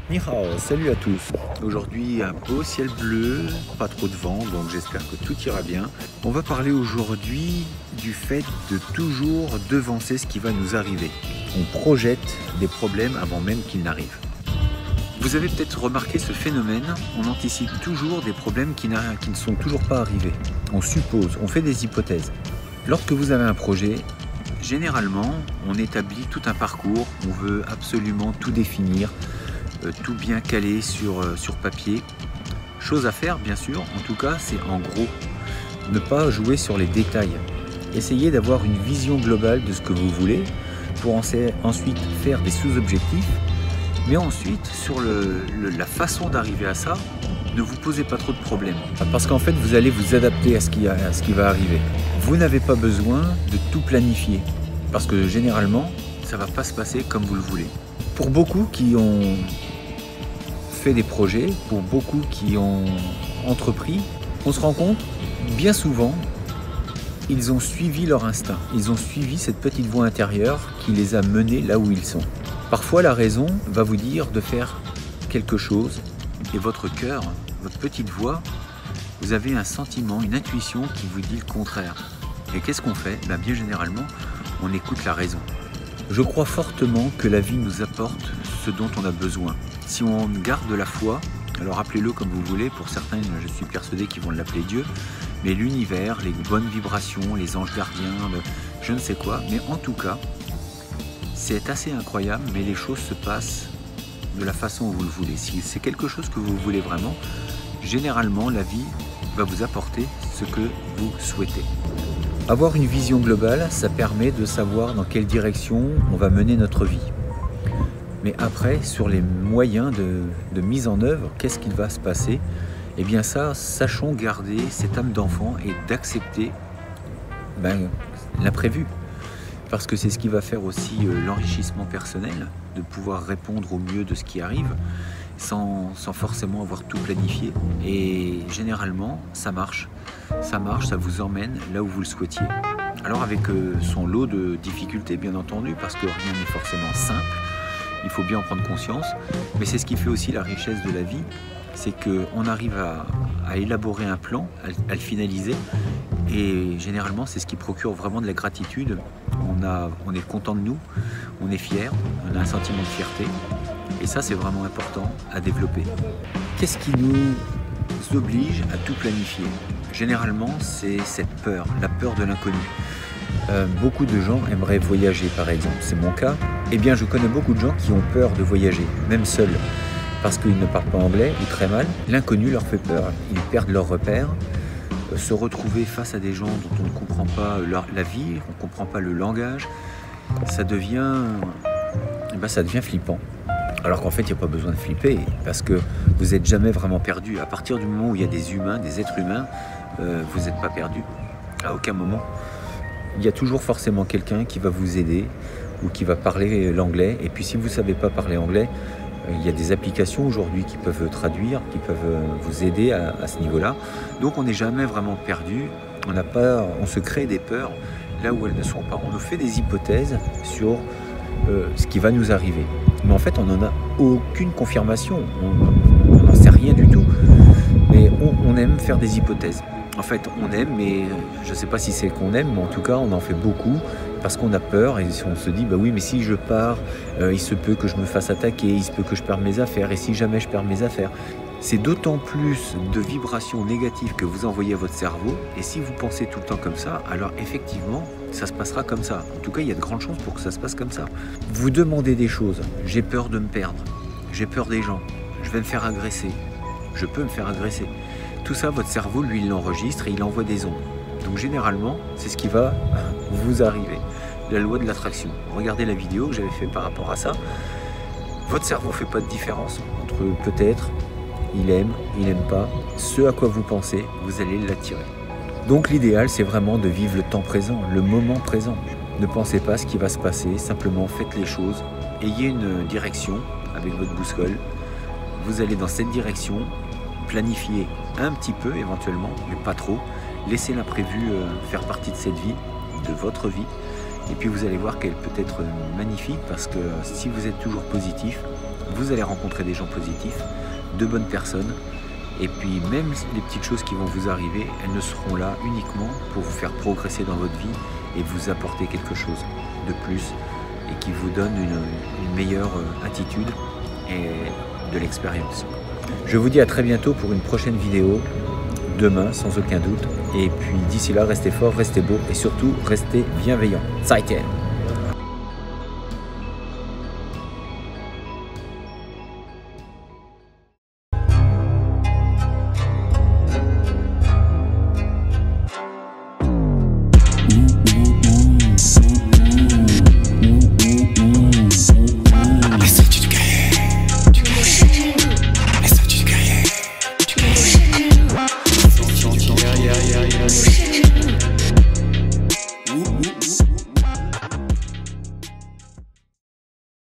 Ni hao, salut à tous. Aujourd'hui, un beau ciel bleu, pas trop de vent, donc j'espère que tout ira bien. On va parler aujourd'hui du fait de toujours devancer ce qui va nous arriver. On projette des problèmes avant même qu'ils n'arrivent. Vous avez peut-être remarqué ce phénomène, on anticipe toujours des problèmes qui ne sont toujours pas arrivés. On suppose, on fait des hypothèses. Lorsque vous avez un projet, généralement, on établit tout un parcours, on veut absolument tout définir, tout bien calé sur papier. Chose à faire, bien sûr, en tout cas, c'est en gros. Ne pas jouer sur les détails. Essayez d'avoir une vision globale de ce que vous voulez pour ensuite faire des sous-objectifs. Mais ensuite, sur la façon d'arriver à ça, ne vous posez pas trop de problèmes. Parce qu'en fait, vous allez vous adapter à ce qui va arriver. Vous n'avez pas besoin de tout planifier. Parce que généralement, ça ne va pas se passer comme vous le voulez. Pour beaucoup qui ont fait des projets, pour beaucoup qui ont entrepris, on se rend compte, bien souvent, ils ont suivi leur instinct. Ils ont suivi cette petite voix intérieure qui les a menés là où ils sont. Parfois, la raison va vous dire de faire quelque chose et votre cœur, votre petite voix, vous avez un sentiment, une intuition qui vous dit le contraire. Et qu'est-ce qu'on fait? Bien généralement, on écoute la raison. Je crois fortement que la vie nous apporte ce dont on a besoin. Si on garde la foi, alors appelez-le comme vous voulez, pour certains je suis persuadé qu'ils vont l'appeler Dieu, mais l'univers, les bonnes vibrations, les anges gardiens, je ne sais quoi, mais en tout cas, c'est assez incroyable, mais les choses se passent de la façon où vous le voulez. Si c'est quelque chose que vous voulez vraiment, généralement la vie va vous apporter ce que vous souhaitez. Avoir une vision globale, ça permet de savoir dans quelle direction on va mener notre vie. Mais après, sur les moyens de mise en œuvre, qu'est-ce qu'il va se passer? Eh bien ça, sachons garder cette âme d'enfant et d'accepter l'imprévu. Parce que c'est ce qui va faire aussi l'enrichissement personnel, de pouvoir répondre au mieux de ce qui arrive, sans forcément avoir tout planifié. Et généralement, ça marche. Ça marche, ça vous emmène là où vous le souhaitiez. Alors avec son lot de difficultés, bien entendu, parce que rien n'est forcément simple, il faut bien en prendre conscience, mais c'est ce qui fait aussi la richesse de la vie, c'est qu'on arrive à élaborer un plan, à le finaliser, et généralement c'est ce qui procure vraiment de la gratitude. On est content de nous, on est fier, on a un sentiment de fierté, et ça c'est vraiment important à développer. Qu'est-ce qui nous oblige à tout planifier? Généralement c'est cette peur, la peur de l'inconnu. Beaucoup de gens aimeraient voyager par exemple, c'est mon cas. Eh bien je connais beaucoup de gens qui ont peur de voyager, même seuls, parce qu'ils ne parlent pas anglais ou très mal. L'inconnu leur fait peur, ils perdent leurs repères. Se retrouver face à des gens dont on ne comprend pas la vie, on ne comprend pas le langage, ça devient flippant. Alors qu'en fait, il n'y a pas besoin de flipper, parce que vous n'êtes jamais vraiment perdu. À partir du moment où il y a des humains, des êtres humains, vous n'êtes pas perdu, à aucun moment. Il y a toujours forcément quelqu'un qui va vous aider, ou qui va parler l'anglais. Et puis si vous ne savez pas parler anglais, il y a des applications aujourd'hui qui peuvent traduire, qui peuvent vous aider à ce niveau-là. Donc on n'est jamais vraiment perdu, on se crée des peurs là où elles ne sont pas. On nous fait des hypothèses sur ce qui va nous arriver. Mais en fait, on n'en a aucune confirmation, on n'en sait rien du tout. Mais on aime faire des hypothèses. En fait, on aime, mais je ne sais pas si c'est qu'on aime, mais en tout cas, on en fait beaucoup parce qu'on a peur et on se dit, oui, mais si je pars, il se peut que je me fasse attaquer, il se peut que je perde mes affaires, et si jamais je perds mes affaires. C'est d'autant plus de vibrations négatives que vous envoyez à votre cerveau, et si vous pensez tout le temps comme ça, alors effectivement, ça se passera comme ça. En tout cas, il y a de grandes chances pour que ça se passe comme ça. Vous demandez des choses, j'ai peur de me perdre, j'ai peur des gens, je vais me faire agresser, je peux me faire agresser. Tout ça, votre cerveau, lui, il l'enregistre et il envoie des ondes. Donc généralement, c'est ce qui va vous arriver. La loi de l'attraction. Regardez la vidéo que j'avais fait par rapport à ça. Votre cerveau ne fait pas de différence entre peut-être, il aime, il n'aime pas. Ce à quoi vous pensez, vous allez l'attirer. Donc l'idéal, c'est vraiment de vivre le temps présent, le moment présent. Ne pensez pas à ce qui va se passer, simplement faites les choses. Ayez une direction avec votre boussole. Vous allez dans cette direction, planifiez un petit peu éventuellement, mais pas trop. Laissez l'imprévu faire partie de cette vie, de votre vie. Et puis vous allez voir qu'elle peut être magnifique parce que si vous êtes toujours positif, vous allez rencontrer des gens positifs, de bonnes personnes. Et puis même les petites choses qui vont vous arriver, elles ne seront là uniquement pour vous faire progresser dans votre vie et vous apporter quelque chose de plus et qui vous donne une meilleure attitude et de l'expérience. Je vous dis à très bientôt pour une prochaine vidéo, demain sans aucun doute. Et puis d'ici là, restez forts, restez beaux et surtout restez bienveillants. Zaiten!